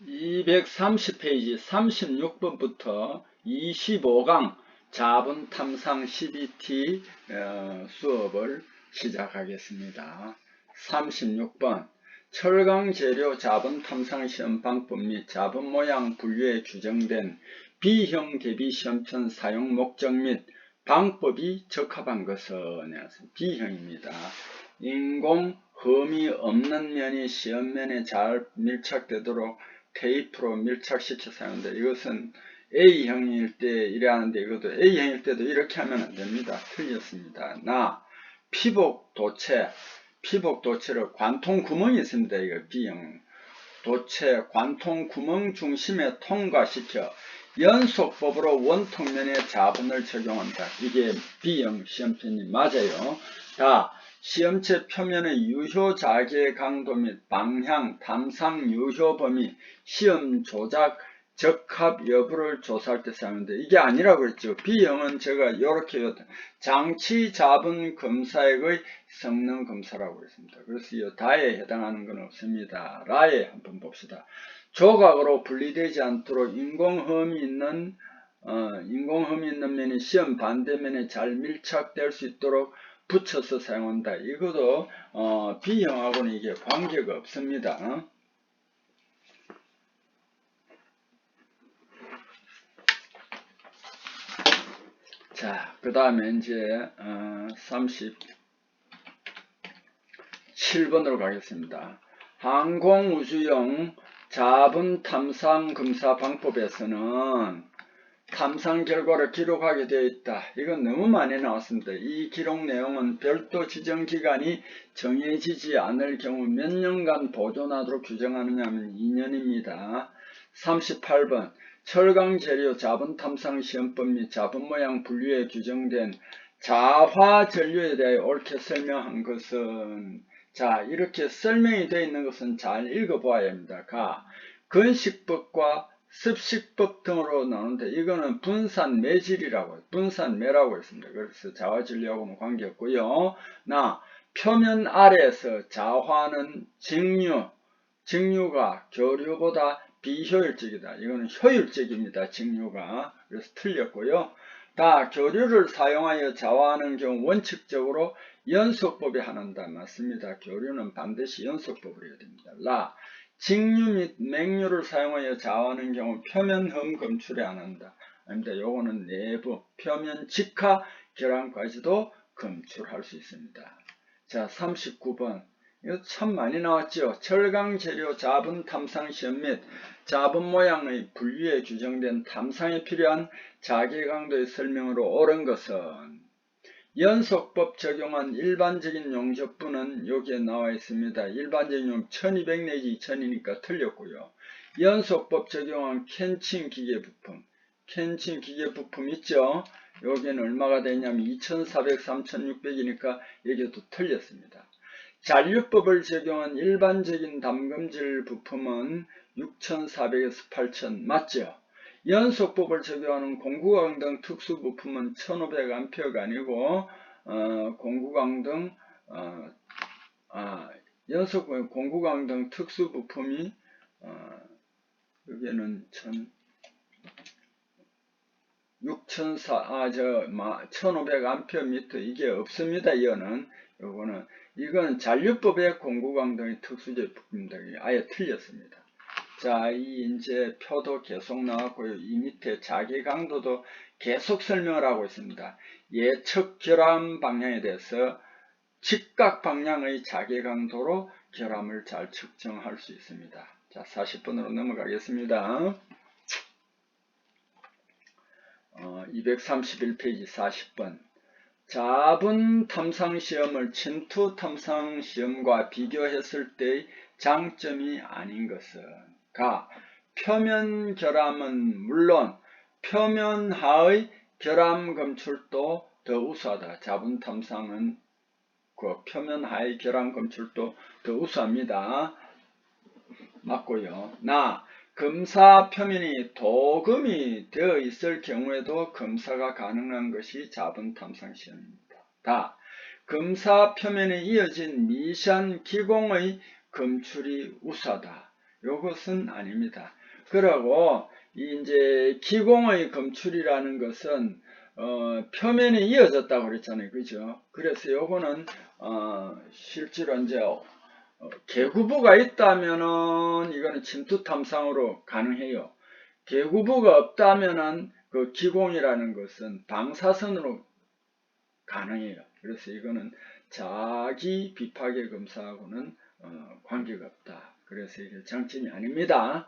230페이지 36번부터 25강 자분탐상 CBT 수업을 시작하겠습니다. 36번 철강재료 자분탐상시험 방법 및 자분모양 분류에 규정된 B형 대비시험편 사용 목적 및 방법이 적합한 것은 B형입니다. 인공 흠이 없는 면이 시험면에 잘 밀착되도록 테이프로 밀착시켜 사용한다. 이것은 A형일 때 이래하는데 이것도 A형일 때도 이렇게 하면 안됩니다. 틀렸습니다. 피복도체를 관통구멍이 있습니다. 이거 B형. 도체 관통구멍 중심에 통과시켜 연속법으로 원통면에 자분을 적용한다. 이게 B형 시험편이 맞아요. 시험체 표면의 유효 자기의 강도 및 방향, 탐상 유효 범위, 시험 조작, 적합 여부를 조사할 때 사용하는데 이게 아니라고 그랬죠. B형은 제가 이렇게 장치 자분 검사액의 성능 검사라고 그랬습니다. 그래서 이 다에 해당하는 건 없습니다. 라에 한번 봅시다. 조각으로 분리되지 않도록 인공흠이 있는 면이 시험 반대면에 잘 밀착될 수 있도록 붙여서 사용한다. 이것도 B형하고는 이게 관계가 없습니다. 자, 그 다음에 이제 37번으로 가겠습니다. 항공우주용 자분 탐상 검사 방법에서는 탐상 결과를 기록하게 되어 있다. 이건 너무 많이 나왔습니다. 이 기록 내용은 별도 지정 기간이 정해지지 않을 경우 몇 년간 보존하도록 규정하느냐면 2년입니다. 38번 철강재료 자분탐상시험법 및 자분모양 분류에 규정된 자화전류에 대해 옳게 설명한 것은 이렇게 설명이 되어 있는 것은 잘 읽어보아야 합니다. 건식법과 습식법 등으로 나오는데 이거는 분산매라고 했습니다. 그래서 자화전류하고는 관계없고요. 표면 아래에서 자화는 직류가 교류보다 비효율적이다. 이거는 효율적입니다. 직류가. 그래서 틀렸고요. 교류를 사용하여 자화하는 경우 원칙적으로 연속법에 한한다. 맞습니다. 교류는 반드시 연속법으로 해야 됩니다. 직류 및 맹류를 사용하여 자화하는 경우 표면흠 검출에 안한다. 아닙니다. 요거는 내부 표면 직화 결함까지도 검출할 수 있습니다. 자, 39번. 이거 참 많이 나왔죠. 철강재료 자분 탐상 시험 및 자분 모양의 분류에 규정된 탐상에 필요한 자기 강도의 설명으로 옳은 것은 연속법 적용한 일반적인 용접부는 여기에 나와 있습니다. 일반적인 용접 1200 내지 2000이니까 틀렸고요. 연속법 적용한 캔칭 기계 부품 있죠. 여기는 얼마가 되냐면 2400, 3600이니까 여기도 틀렸습니다. 잔류법을 적용한 일반적인 담금질 부품은 6400에서 8000 맞죠? 연속법을 적용하는 공구강 등 특수 부품은 1500A가 아니고 공구강 등 공구강 등 특수 부품이 여기는 1500A 이게 없습니다. 이건 잔류법의 공구강 등의 특수제 부품입니다. 아예 틀렸습니다. 자, 이제 표도 계속 나왔고요. 이 밑에 자기 강도도 계속 설명을 하고 있습니다. 예측 결함 방향에 대해서 직각 방향의 자기 강도로 결함을 잘 측정할 수 있습니다. 자, 40번으로 넘어가겠습니다. 231페이지 40번. 자분 탐상 시험을 침투 탐상 시험과 비교했을 때의 장점이 아닌 것은 표면 결함은 물론 표면 하의 결함 검출도 더 우수하다. 자분 탐상은 표면 하의 결함 검출도 더 우수합니다. 맞고요. 검사 표면이 도금이 되어 있을 경우에도 검사가 가능한 것이 자분 탐상 시험입니다. 검사 표면에 이어진 미세한 기공의 검출이 우수하다. 요것은 아닙니다. 그리고 이제 기공의 검출이라는 것은 표면이 이어졌다고 그랬잖아요. 그죠? 그래서 요거는 실제로 이제 계구부가 있다면은 이거는 침투 탐상으로 가능해요. 계구부가 없다면은 그 기공이라는 것은 방사선으로 가능해요. 그래서 이거는 자기 비파계 검사하고는 관계가 없다. 그래서 이게 장점이 아닙니다.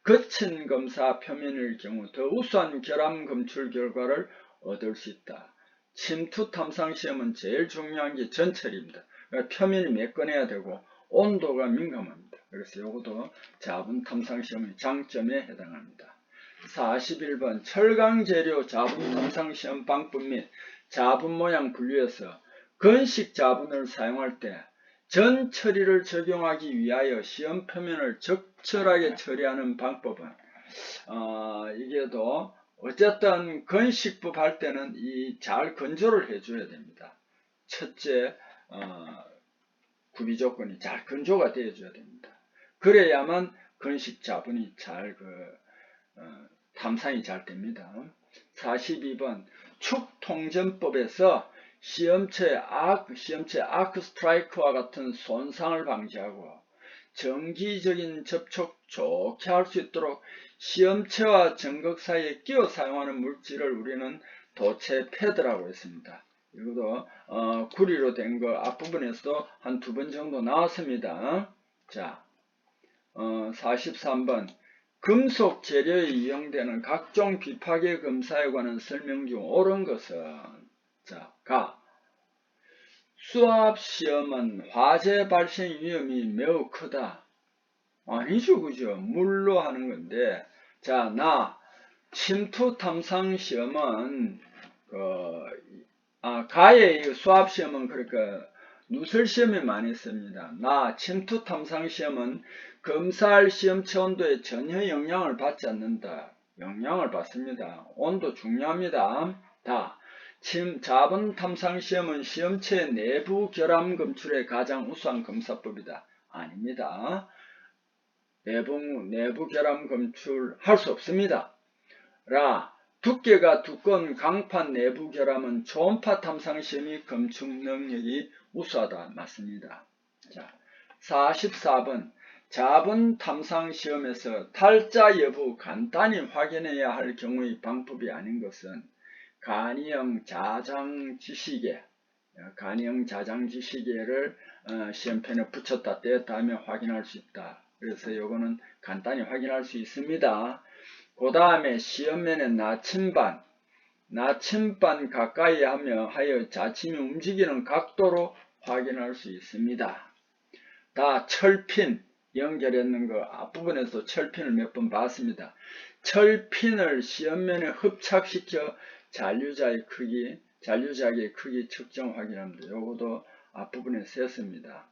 거친 검사 표면일 경우 더 우수한 결함 검출 결과를 얻을 수 있다. 침투 탐상 시험은 제일 중요한 게 전철입니다. 그러니까 표면이 매끈해야 되고 온도가 민감합니다. 그래서 이것도 자분 탐상 시험의 장점에 해당합니다. 41번 철강 재료 자분 탐상 시험 방법 및 자분 모양 분류에서 건식 자분을 사용할 때 전 처리를 적용하기 위하여 시험 표면을 적절하게 처리하는 방법은 이게도 어쨌든 건식법 할 때는 잘 건조를 해줘야 됩니다. 첫째 구비 조건이 잘 건조가 되어줘야 됩니다. 그래야만 건식 자분이 잘 탐상이 잘 됩니다. 42번 축통전법에서 시험체 아크 스트라이크와 같은 손상을 방지하고 정기적인 접촉 좋게 할 수 있도록 시험체와 전극 사이에 끼워 사용하는 물질을 우리는 도체 패드라고 했습니다. 이것도 구리로 된 거 앞부분에서도 한 2번 정도 나왔습니다. 자, 43번 금속 재료에 이용되는 각종 비파계 검사에 관한 설명 중 옳은 것은 수압 시험은 화재 발생 위험이 매우 크다. 아니죠, 그죠? 물로 하는 건데, 침투 탐상 시험은 가의 수압 시험은 그러니까 누설 시험에 많이 씁니다. 침투 탐상 시험은 검사할 시험체 온도에 전혀 영향을 받지 않는다. 영향을 받습니다. 온도 중요합니다. 자분 탐상 시험은 시험체 내부 결함 검출에 가장 우수한 검사법이다. 아닙니다. 내부 결함 검출 할 수 없습니다. 두께가 두꺼운 강판 내부 결함은 초음파 탐상 시험이 검출 능력이 우수하다. 맞습니다. 44번 자분 탐상 시험에서 탈자 여부 간단히 확인해야 할 경우의 방법이 아닌 것은 간이형 자장 지시계를 시험편에 붙였다 떼었다 하면 확인할 수 있다. 그래서 이거는 간단히 확인할 수 있습니다. 그 다음에 시험면에 나침반 가까이 하여 자침이 움직이는 각도로 확인할 수 있습니다. 철핀 연결했는 거 앞부분에서 철핀을 몇 번 봤습니다. 철핀을 시험면에 흡착시켜 잔류자의 크기 측정 확인합니다. 요것도 앞부분에 썼습니다.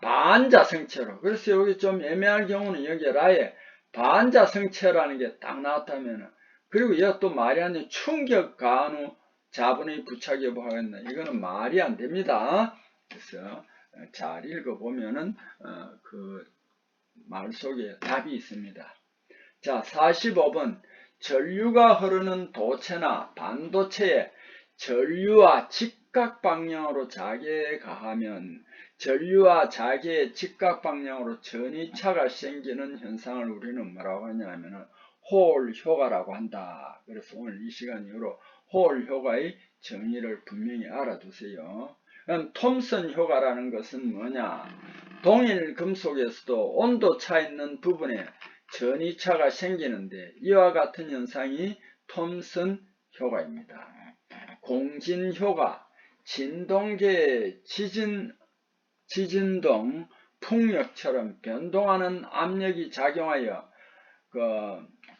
반자성체로. 그래서 여기 좀 애매한 경우는 여기 라에 반자성체라는 게 딱 나왔다면, 그리고 얘가 또 말이 안 돼. 충격 간후 자분의 부착 여부 하겠나. 이거는 말이 안 됩니다. 그래서 잘 읽어보면은 그 말 속에 답이 있습니다. 45번 전류가 흐르는 도체나 반도체에 전류와 직각 방향으로 자개에 가하면 전류와 자개의 직각 방향으로 전이차가 생기는 현상을 우리는 뭐라고 하냐면 홀 효과라고 한다. 그래서 오늘 이 시간 이후로 홀 효과의 정의를 분명히 알아두세요. 그럼 톰슨 효과라는 것은 뭐냐? 동일 금속에서도 온도 차 있는 부분에 전이차가 생기는데 이와 같은 현상이 톰슨 효과입니다. 공진 효과, 진동계의 지진동, 풍력처럼 변동하는 압력이 작용하여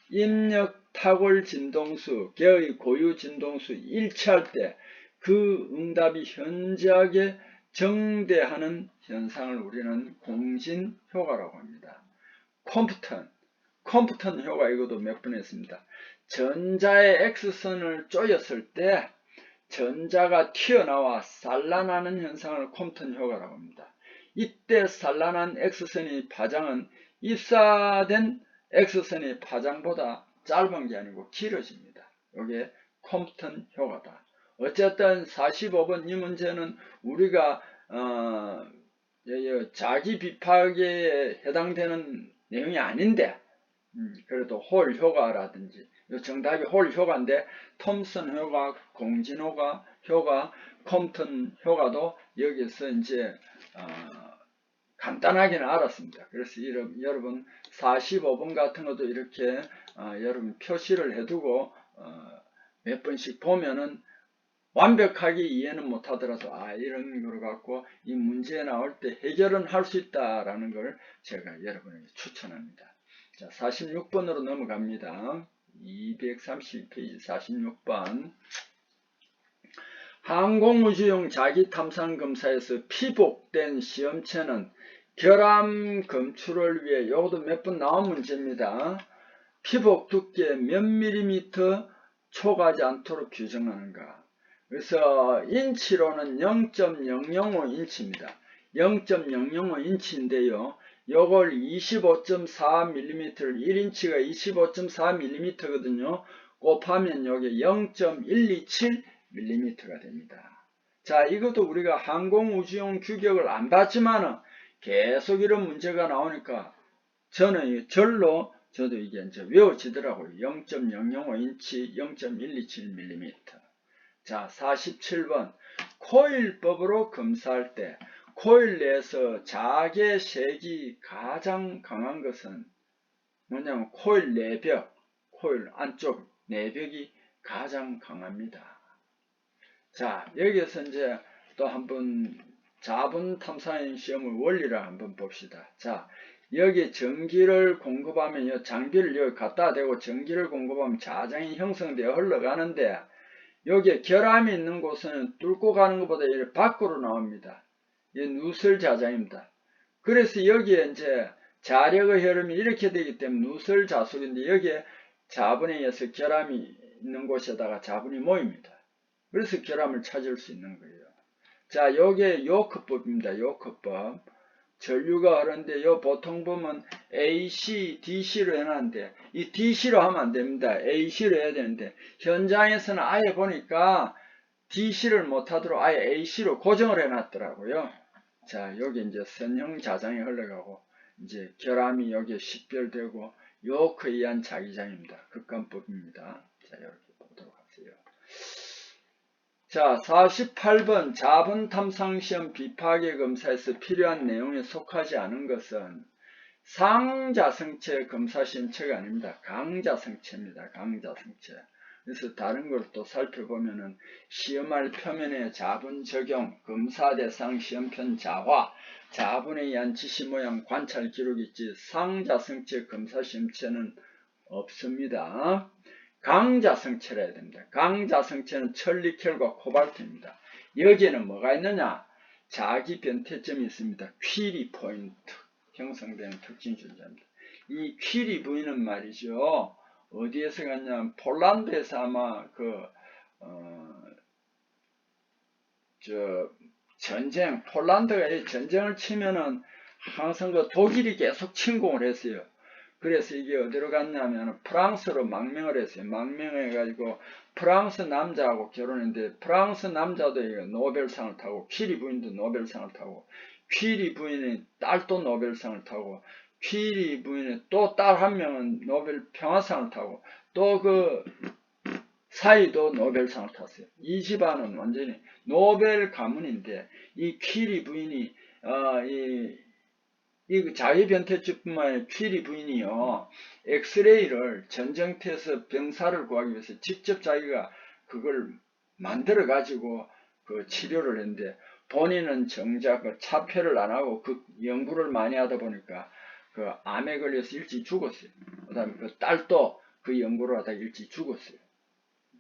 입력 타골 진동수, 개의 고유 진동수 일치할 때 그 응답이 현저하게 정대하는 현상을 우리는 공진 효과라고 합니다. 컴프턴 효과 이것도 몇 번 했습니다. 전자의 X선을 쪼였을 때 전자가 튀어나와 산란하는 현상을 컴프턴 효과라고 합니다. 이때 산란한 X선의 파장은 입사된 X선의 파장보다 짧은 게 아니고 길어집니다. 이게 콤프턴 효과다. 어쨌든 45번 이 문제는 우리가 자기 비파계에 해당되는 내용이 아닌데 그래도 홀 효과라든지 정답이 홀 효과인데 톰슨 효과, 공진 효과, 콤프턴 효과도 여기서 이제 간단하게는 알았습니다. 그래서 여러분 45번 같은 것도 이렇게 여러분 표시를 해두고 몇 번씩 보면은 완벽하게 이해는 못하더라도 이런 걸 갖고 이 문제에 나올 때 해결은 할 수 있다라는 걸 제가 여러분에게 추천합니다. 자, 46번으로 넘어갑니다. 232페이지 46번. 항공우주용 자기탐상검사에서 피복된 시험체는 결함 검출을 위해 이것도 몇 번 나온 문제입니다. 피복 두께 몇 밀리미터 초과하지 않도록 규정하는가. 그래서 인치로는 0.005인치입니다. 0.005인치인데요. 요걸 25.4mm를 1인치가 25.4mm거든요. 곱하면 요게 0.127mm가 됩니다. 자, 이것도 우리가 항공우주용 규격을 안 봤지만은 계속 이런 문제가 나오니까 저는 저도 이게 이제 외워지더라고요. 0.005인치, 0.127mm. 자, 47번. 코일법으로 검사할 때 코일 내에서 자개색이 가장 강한 것은 뭐냐면 코일 내벽, 코일 안쪽 내벽이 가장 강합니다. 자, 여기에서 이제 또 한번 자분 탐사형 시험의 원리를 한번 봅시다. 자, 여기 전기를 공급하면 이 장비를 여기 갖다 대고 전기를 공급하면 자장이 형성되어 흘러가는데 여기에 결함이 있는 곳은 뚫고 가는 것보다 이렇게 밖으로 나옵니다. 이 누설 자장입니다. 그래서 여기에 이제 자력의 흐름이 이렇게 되기 때문에 누설 자속인데 여기에 자분에 의해서 결함이 있는 곳에다가 자분이 모입니다. 그래서 결함을 찾을 수 있는 거예요. 자, 요게 요크법입니다. 요크법. 전류가 흐르는데 요 보통 보면 AC, DC로 해놨는데 이 DC로 하면 안 됩니다. AC로 해야 되는데 현장에서는 아예 보니까 DC를 못하도록 아예 AC로 고정을 해놨더라고요. 자, 여기 이제 선형 자장이 흘러가고 이제 결함이 여기에 식별되고 요크에 의한 자기장입니다. 극관법입니다. 자, 이렇게 보도록 하세요. 자, 48번 자분 탐상시험 비파계 검사에서 필요한 내용에 속하지 않은 것은 상자성체 검사시험체가 아닙니다. 강자성체입니다. 강자성체. 그래서 다른 걸 또 살펴보면은 시험할 표면에 자분 적용, 검사 대상 시험편 자화, 자분에 의한 지시 모양 관찰 기록이 있지 상자성체 검사시험체는 없습니다. 강자성체라 해야 됩니다. 강자성체는 철니켈과 코발트입니다. 여기에는 뭐가 있느냐? 자기 변태점이 있습니다. 퀴리 포인트 형성되는 특징 존재입니다. 이 퀴리 부위는 말이죠. 어디에서 갔냐면 폴란드에서 아마 폴란드가 전쟁을 치면은 항상 독일이 계속 침공을 했어요. 그래서 이게 어디로 갔냐면 프랑스로 망명을 했어요. 망명해가지고 프랑스 남자하고 결혼했는데 프랑스 남자도 노벨상을 타고 퀴리 부인도 노벨상을 타고 퀴리 부인의 딸도 노벨상을 타고 퀴리 부인의 또 딸 한 명은 노벨 평화상을 타고 또 그 사이도 노벨상을 탔어요. 이 집안은 완전히 노벨 가문인데 이 퀴리 부인이 이 자기 변태증뿐만 아니라 퀴리 부인이요. 엑스레이를 전쟁터에서 병사를 구하기 위해서 직접 자기가 그걸 만들어 가지고 그 치료를 했는데 본인은 정작 그 차폐를 안 하고 그 연구를 많이 하다 보니까 그 암에 걸려서 일찍 죽었어요. 그 다음에 그 딸도 그 연구를 하다가 일찍 죽었어요.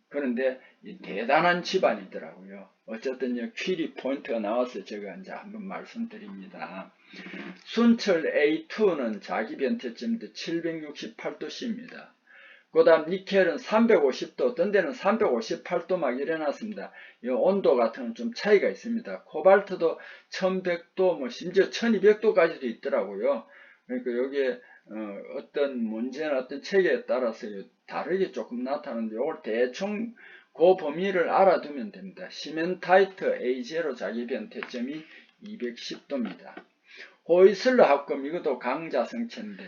그런데 이 대단한 집안이더라고요. 어쨌든 퀴리 포인트가 나와서 제가 이제 한번 말씀드립니다. 순철 A2는 자기 변태점도 768도씨입니다. 그 다음 니켈은 350도, 어떤 데는 358도 막 이래놨습니다. 이 온도 같은 건 좀 차이가 있습니다. 코발트도 1100도, 뭐 심지어 1200도까지도 있더라고요. 그러니까 여기에 어떤 문제나 어떤 체계에 따라서 다르게 조금 나타나는데 이걸 대충 그 범위를 알아두면 됩니다. 시멘타이트 A0 자기변 대점이 210도입니다. 호이슬러 합금, 이것도 강자성체인데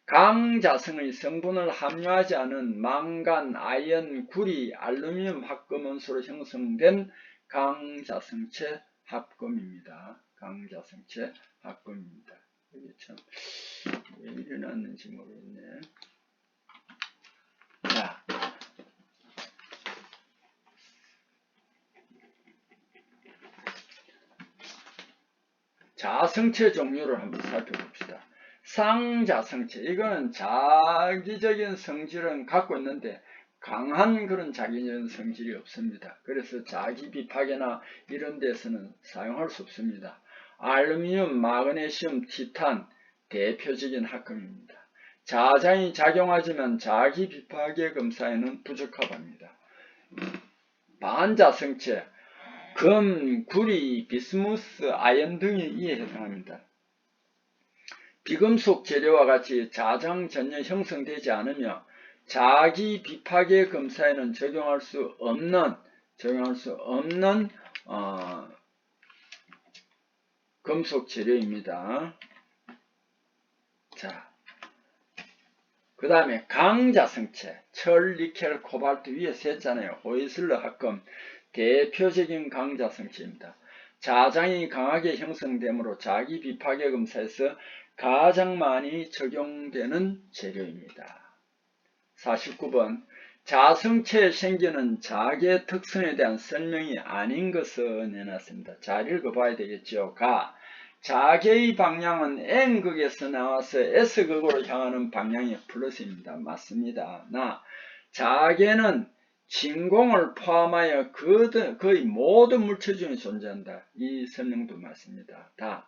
강자성의 성분을 함유하지 않은 망간, 아연, 구리, 알루미늄 합금원소로 형성된 강자성체 합금입니다. 강자성체 합금입니다. 이게 참 왜 일어났는지 모르겠네. 자, 자성체 종류를 한번 살펴봅시다. 상자성체, 이거는 자기적인 성질은 갖고 있는데 강한 그런 자기적인 성질이 없습니다. 그래서 자기 비파계나 이런 데서는 사용할 수 없습니다. 알루미늄, 마그네슘, 티탄 대표적인 합금입니다. 자장이 작용하지만 자기 비파계 검사에는 부적합합니다. 반자성체, 금, 구리, 비스무스, 아연 등이 이에 해당합니다. 비금속 재료와 같이 자장 전혀 형성되지 않으며 자기 비파계 검사에는 적용할 수 없는 금속 재료입니다. 자, 그 다음에 강자성체, 철, 니켈, 코발트 위에서 했잖아요. 호이슬러 합금 대표적인 강자성체입니다. 자장이 강하게 형성되므로 자기 비파계 검사에서 가장 많이 적용되는 재료입니다. 49번 자성체에 생기는 자기의 특성에 대한 설명이 아닌 것을 내놨습니다. 잘 읽어봐야 되겠죠. 가 자개의 방향은 N극에서 나와서 S극으로 향하는 방향이 플러스입니다. 맞습니다. 나 자개는 진공을 포함하여 거의 모든 물체 중에 존재한다. 이 설명도 맞습니다. 다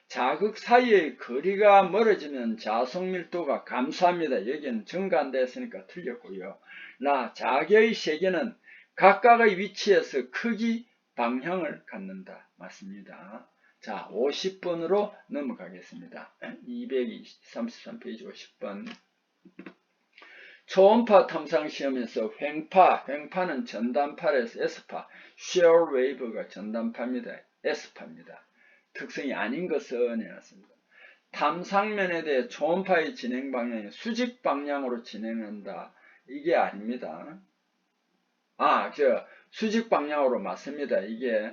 자극 사이의 거리가 멀어지면 자속 밀도가 감소합니다. 여기는 증가한다 했으니까 틀렸고요. 나 자개의 세계는 각각의 위치에서 크기, 방향을 갖는다. 맞습니다. 자, 50번으로 넘어가겠습니다. 233페이지 50번. 초음파 탐상 시험에서 횡파는 전단파에서 S파, share wave가 전단파입니다. S파입니다. 특성이 아닌 것을 내놨습니다. 탐상면에 대해 초음파의 진행 방향이 수직 방향으로 진행한다. 이게 아닙니다. 수직 방향으로 맞습니다. 이게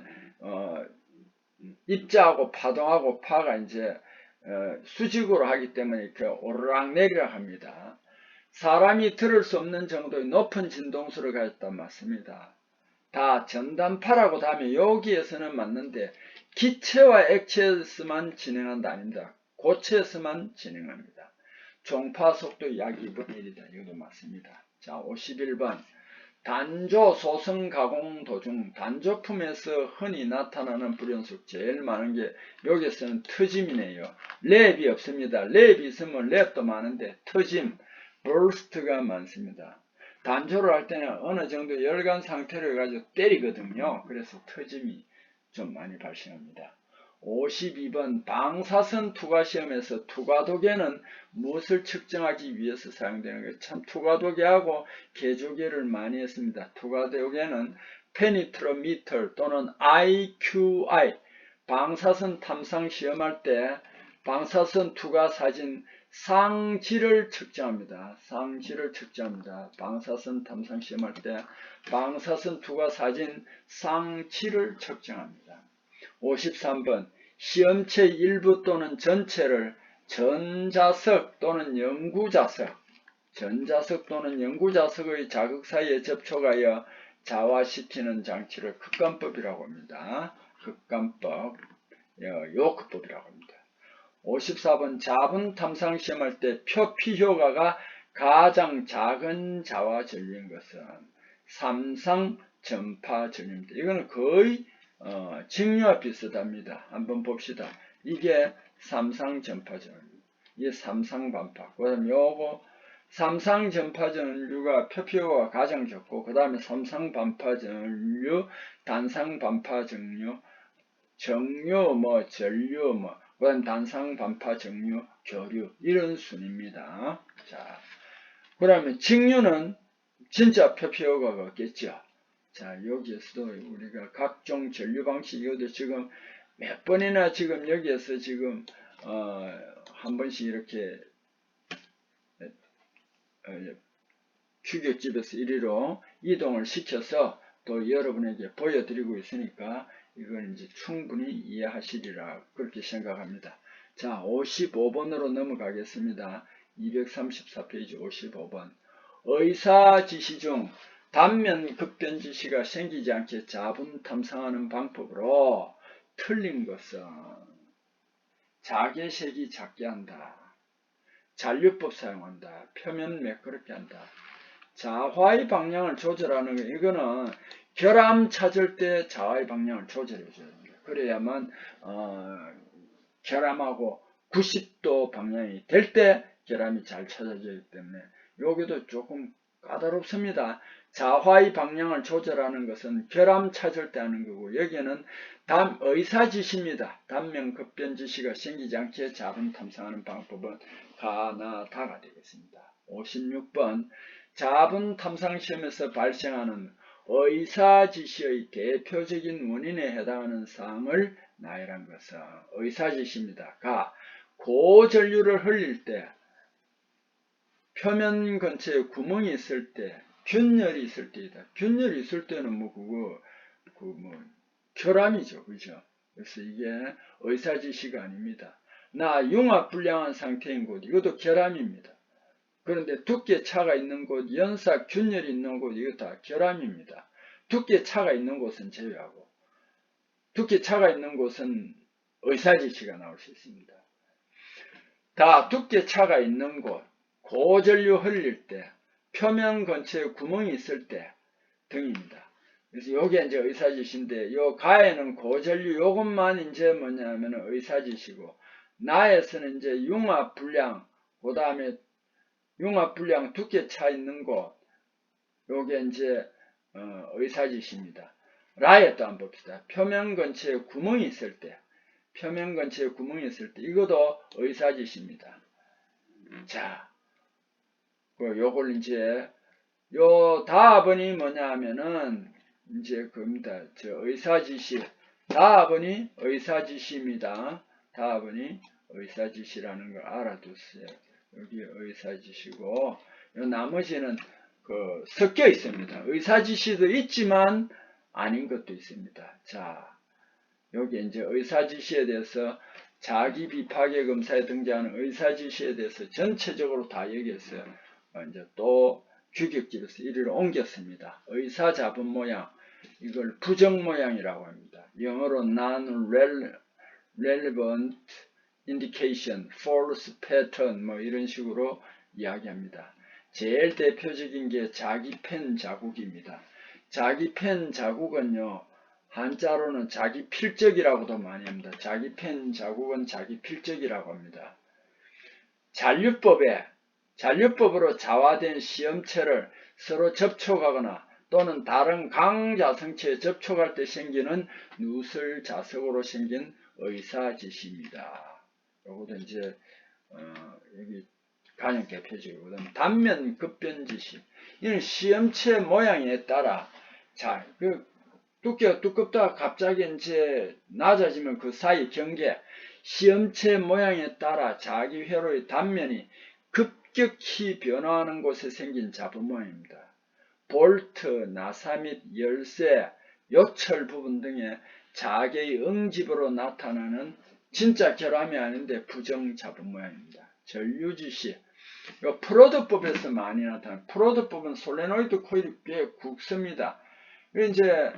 입자하고 파동하고 파가 이제 수직으로 하기 때문에 이렇게 오르락내리락 합니다. 사람이 들을 수 없는 정도의 높은 진동수를 가졌다. 맞습니다. 다 전단파라고 하면 여기에서는 맞는데 기체와 액체에서만 진행한다. 아닙니다. 고체에서만 진행합니다. 종파 속도 약 2분의 1이다. 이것도 맞습니다. 자, 51번. 단조, 소성, 가공 도중 단조품에서 흔히 나타나는 불연속 제일 많은 게 여기서는 터짐이네요. 랩이 없습니다. 랩이 있으면 랩도 많은데 터짐, burst가 많습니다. 단조를 할 때는 어느 정도 열간 상태로 해가지고 때리거든요. 그래서 터짐이 좀 많이 발생합니다. 52번 방사선 투과시험에서 투과도계는 무엇을 측정하기 위해서 사용되는 거예요? 참 투과도계하고 개조계를 많이 했습니다. 투과도계는 페니트로미터 또는 IQI 방사선 탐상 시험할 때 방사선 투과 사진 상지를 측정합니다. 상지를 측정합니다. 방사선 탐상 시험할 때 방사선 투과 사진 상지를 측정합니다. 53번 시험체 일부 또는 전체를 전자석 또는 영구자석의 자극 사이에 접촉하여 자화시키는 장치를 극관법이라고 합니다. 극관법, 요크법이라고 합니다. 54번 자분 탐상 시험할 때 표피 효과가 가장 작은 자화 전류인 것은 삼상 전파 전류입니다. 이거는 거의 직류와 비슷합니다. 한번 봅시다. 이게 삼상 전파 전류입니다. 이게 삼상 반파. 그 다음에 요거 삼상전파전류가 표피효가 가장 적고 그 다음에 삼상반파전류, 단상반파전류, 정류, 전류, 그 다음 단상반파전류, 교류 이런 순입니다. 자, 그러면 직류는 진짜 표피효과가 없겠죠. 자, 여기에서도 우리가 각종 전류 방식, 이것도 지금 몇 번이나 지금 여기에서 지금, 한 번씩 이렇게, 규격집에서 이리로 이동을 시켜서 또 여러분에게 보여드리고 있으니까 이건 이제 충분히 이해하시리라 그렇게 생각합니다. 자, 55번으로 넘어가겠습니다. 234페이지 55번. 의사지시 중 단면 급변지시가 생기지 않게 자분 탐상하는 방법으로 틀린 것은 자개색이 작게 한다. 잔류법 사용한다. 표면 매끄럽게 한다. 자화의 방향을 조절하는 거, 이거는 결함 찾을 때 자화의 방향을 조절해 줘야 됩니다. 그래야만 결함하고 90도 방향이 될 때 결함이 잘 찾아지기 때문에 여기도 조금 까다롭습니다. 자화의 방향을 조절하는 것은 결함 찾을 때 하는 거고, 여기는 의사지시입니다. 단면 급변지시가 생기지 않게 자분 탐상하는 방법은 가나다가 되겠습니다. 56번. 자분 탐상 시험에서 발생하는 의사지시의 대표적인 원인에 해당하는 사항을 나열한 것은 의사지시입니다. 가. 고전류를 흘릴 때, 표면 근처에 구멍이 있을 때, 균열이 있을 때이다. 균열이 있을 때는 결함이죠. 그죠? 그래서 이게 의사지시가 아닙니다. 나 융합불량한 상태인 곳, 이것도 결함입니다. 그런데 두께 차가 있는 곳, 연사 균열이 있는 곳, 이거 다 결함입니다. 두께 차가 있는 곳은 제외하고, 두께 차가 있는 곳은 의사지시가 나올 수 있습니다. 다 두께 차가 있는 곳, 고전류 흘릴 때, 표면 근처에 구멍이 있을 때 등입니다. 그래서 요게 이제 의사지시인데, 요 가에는 고전류 요것만 이제 뭐냐면 의사지시고, 나에서는 이제 융합불량, 그 다음에 융합불량 두께 차 있는 곳, 요게 이제 의사지시입니다. 라에 또 한번 봅시다. 표면 근처에 구멍이 있을 때, 표면 근처에 구멍이 있을 때, 이것도 의사지시입니다. 자, 요걸 이제 요 답은이 뭐냐 하면은 이제 그겁니다. 의사지시, 답은이 의사지시입니다. 답은이 의사지시라는 걸 알아두세요. 여기 의사지시고, 요 나머지는 섞여 있습니다. 의사지시도 있지만 아닌 것도 있습니다. 자, 여기 이제 의사지시에 대해서 자기 비파괴 검사에 등장하는 의사지시에 대해서 전체적으로 다 얘기했어요. 이제 또 규격집에서 이리로 옮겼습니다. 의사자분 모양, 이걸 부정 모양이라고 합니다. 영어로 non-relevant indication, false pattern 이런 식으로 이야기합니다. 제일 대표적인 게 자기 펜 자국입니다. 자기 펜 자국은요, 한자로는 자기 필적이라고도 많이 합니다. 자기 펜 자국은 자기 필적이라고 합니다. 잔류법으로 자화된 시험체를 서로 접촉하거나 또는 다른 강자성체에 접촉할 때 생기는 누설자석으로 생긴 의사지시입니다. 요것도 이제 여기 가장 대표적이거든. 단면 급변지시. 이는 시험체 모양에 따라, 자, 두께가 두껍다가 갑자기 이제 낮아지면 그 사이 경계, 시험체 모양에 따라 자기 회로의 단면이 급격히 변화하는 곳에 생긴 자분 모양입니다. 볼트, 나사 및 열쇠, 요철 부분 등의 자개의 응집으로 나타나는 진짜 결함이 아닌데 부정 자분 모양입니다. 전류지시, 프로드법에서 많이 나타나는, 프로드법은 솔레노이드 코일이 꽤 굵습니다. 이제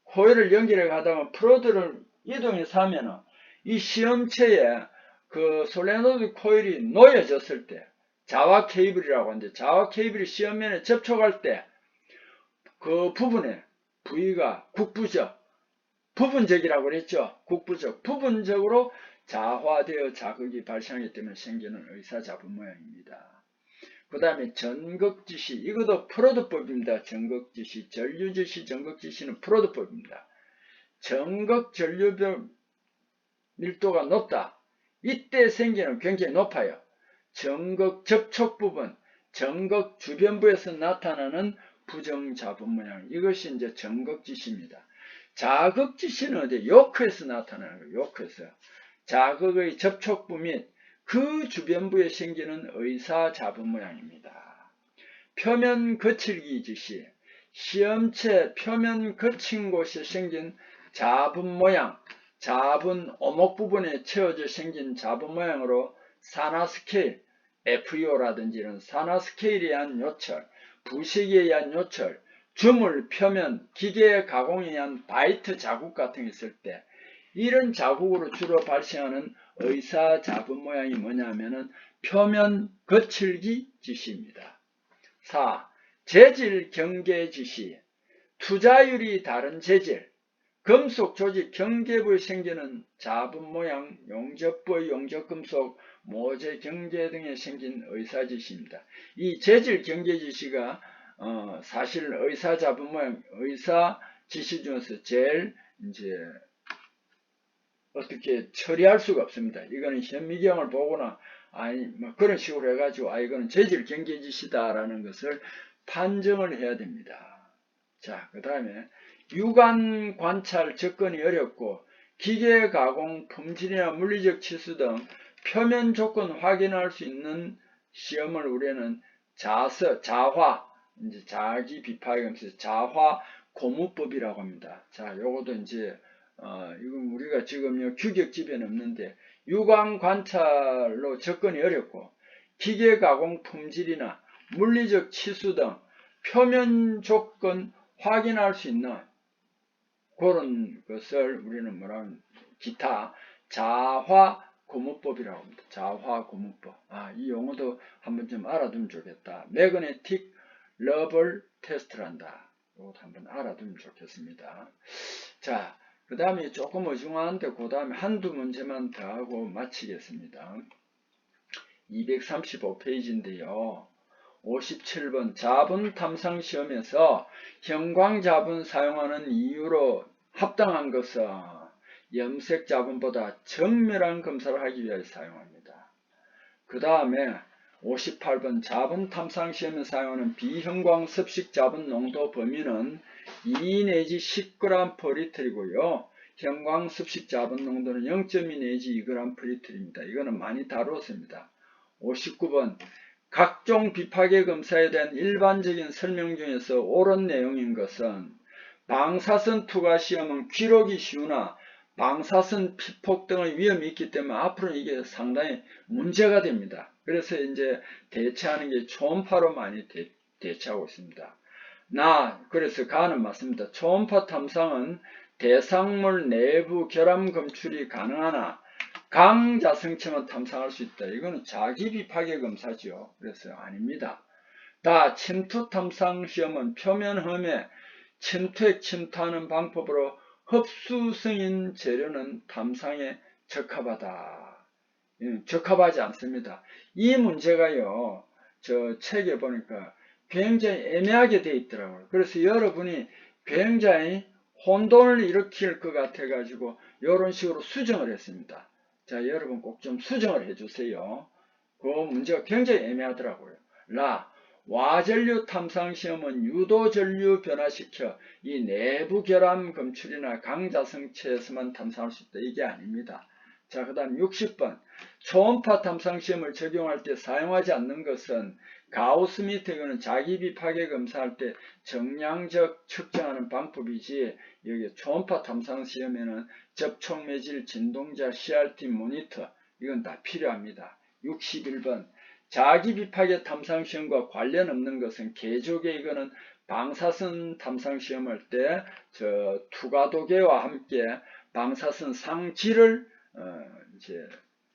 코일을 연결해 가다가 프로드를 이동해서 하면은 이 시험체에 그 솔레노이드 코일이 놓여졌을 때, 자화 케이블이라고 하는데, 자화 케이블이 시험면에 접촉할 때 그 부분에 부위가 국부적, 부분적이라고 그랬죠. 국부적, 부분적으로 자화되어 자극이 발생하기 때문에 생기는 의사자분 모양입니다. 그 다음에 전극지시, 이것도 프로드법입니다. 전극지시, 전류지시, 전극지시는 프로드법입니다. 전극 전류 밀도가 높다. 이때 생기는 굉장히 높아요. 전극 접촉 부분, 전극 주변부에서 나타나는 부정자분 모양, 이것이 이제 전극지시입니다. 자극지시는 어디? 요크에서 나타나는 거예요. 요크에서. 자극의 접촉부 및 그 주변부에 생기는 의사자분 모양입니다. 표면 거칠기 지시, 시험체 표면 거친 곳에 생긴 자분 모양, 자분 오목 부분에 채워져 생긴 자분 모양으로 산화스케일, FEO라든지 이런 산화스케일에 의한 요철, 부식에 의한 요철, 주물 표면, 기계 가공에 의한 바이트 자국 같은 게 있을 때 이런 자국으로 주로 발생하는 의사 자분 모양이 뭐냐면은 표면 거칠기 지시입니다. 4. 재질 경계 지시. 투자율이 다른 재질, 금속 조직 경계부에 생기는 자분 모양, 용접부의 용접금속, 모재 경계 등에 생긴 의사지시입니다. 이 재질 경계 지시가 사실 의사 자분 모양, 의사지시 중에서 제일 이제 어떻게 처리할 수가 없습니다. 이거는 현미경을 보거나 뭐 그런 식으로 해가지고 이거는 재질 경계 지시다라는 것을 판정을 해야 됩니다. 자, 그 다음에 육안 관찰 접근이 어렵고 기계 가공 품질이나 물리적 치수 등 표면 조건 확인할 수 있는 시험을 우리는 자화, 이제 자기 비파겸서 자화 고무법이라고 합니다. 자, 요것도 이제 이건 우리가 지금 규격집에는 없는데 육안 관찰로 접근이 어렵고 기계 가공 품질이나 물리적 치수 등 표면 조건 확인할 수 있는 그런 것을 우리는 뭐라고 기타 자화 고무법이라고 합니다. 자화 고무법. 이 용어도 한번 좀 알아두면 좋겠다. 매그네틱 러블 테스트란다. 이것도 한번 알아두면 좋겠습니다. 자, 그 다음에 조금 어중한데 그 다음에 한두 문제만 더 하고 마치겠습니다. 235페이지인데요. 57번 자분 탐상 시험에서 형광 자분 사용하는 이유로 합당한 것은 염색 자분보다 정밀한 검사를 하기 위해 사용합니다. 그 다음에 58번 자분 탐상 시험에 사용하는 비형광 습식 자분 농도 범위는 2 내지 10g/L이고요. 형광 습식 자분 농도는 0.2 내지 2g/L입니다. 이거는 많이 다루었습니다. 59번 각종 비파계 검사에 대한 일반적인 설명 중에서 옳은 내용인 것은 방사선 투과 시험은 기록이 쉬우나 방사선 피폭 등의 위험이 있기 때문에 앞으로는 이게 상당히 문제가 됩니다. 그래서 이제 대체하는 게 초음파로 많이 대체하고 있습니다. 그래서 가는 맞습니다. 초음파 탐상은 대상물 내부 결함 검출이 가능하나 강자성체만 탐상할 수 있다. 이거는 자기 비파계 검사죠. 그래서 아닙니다. 침투 탐상 시험은 표면 험에 침투액 침투하는 방법으로 흡수성인 재료는 탐상에 적합하다. 적합하지 않습니다. 이 문제가요, 저 책에 보니까 굉장히 애매하게 되어 있더라고요. 그래서 여러분이 굉장히 혼돈을 일으킬 것 같아 가지고 이런 식으로 수정을 했습니다. 자, 여러분 꼭 좀 수정을 해주세요. 그 문제가 굉장히 애매하더라고요. 와전류 탐상 시험은 유도 전류 변화시켜 이 내부 결함 검출이나 강자성체에서만 탐상할 수 있다. 이게 아닙니다. 자, 그 다음 60번 초음파 탐상 시험을 적용할 때 사용하지 않는 것은 가우스미터, 이거는 자기비 파괴 검사할 때 정량적 측정하는 방법이지, 여기 초음파 탐상 시험에는 접촉 매질, 진동자, CRT 모니터 이건 다 필요합니다. 61번 자기비 파괴 탐상 시험과 관련 없는 것은 개조개, 이거는 방사선 탐상 시험할 때 투과도개와 함께 방사선 상질을 이제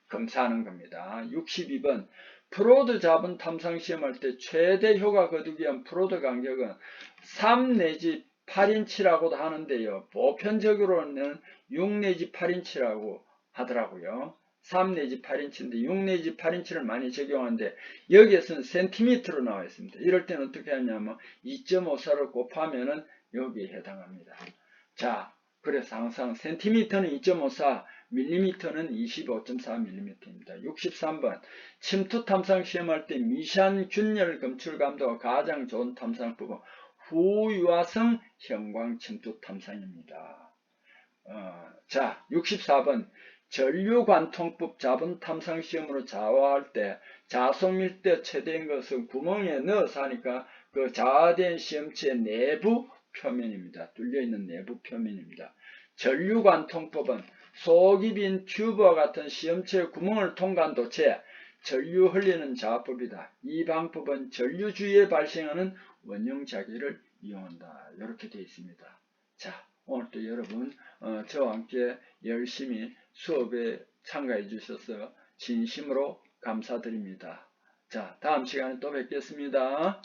검사하는 겁니다. 62번 프로드 자분 탐상 시험할 때 최대 효과 거두기 위한 프로드 간격은 3 내지 8인치라고도 하는데요. 보편적으로는 6 내지 8인치라고 하더라고요. 3 내지 8인치인데 6 내지 8인치를 많이 적용하는데 여기에서는 센티미터로 나와 있습니다. 이럴 때는 어떻게 하냐면 2.54를 곱하면은 여기에 해당합니다. 자, 그래서 항상 센티미터는 2.54, 밀리미터는 25.4mm입니다. 63번 침투 탐상 시험할 때 미세한 균열 검출 감도가 가장 좋은 탐상법은 후유화성 형광 침투 탐상입니다. 자, 64번 전류관통법 자본 탐상 시험으로 자화할 때 자속밀도 최대인 것은 구멍에 넣어서 하니까 그 자화된 시험체 내부 표면입니다. 뚫려있는 내부 표면입니다. 전류관통법은 속이 빈 튜브와 같은 시험체 구멍을 통과한 도체 전류 흘리는 자화법이다. 이 방법은 전류 주위에 발생하는 원형자기를 이용한다. 이렇게 되어 있습니다. 자, 오늘도 여러분 저와 함께 열심히 수업에 참가해 주셔서 진심으로 감사드립니다. 자, 다음 시간에 또 뵙겠습니다.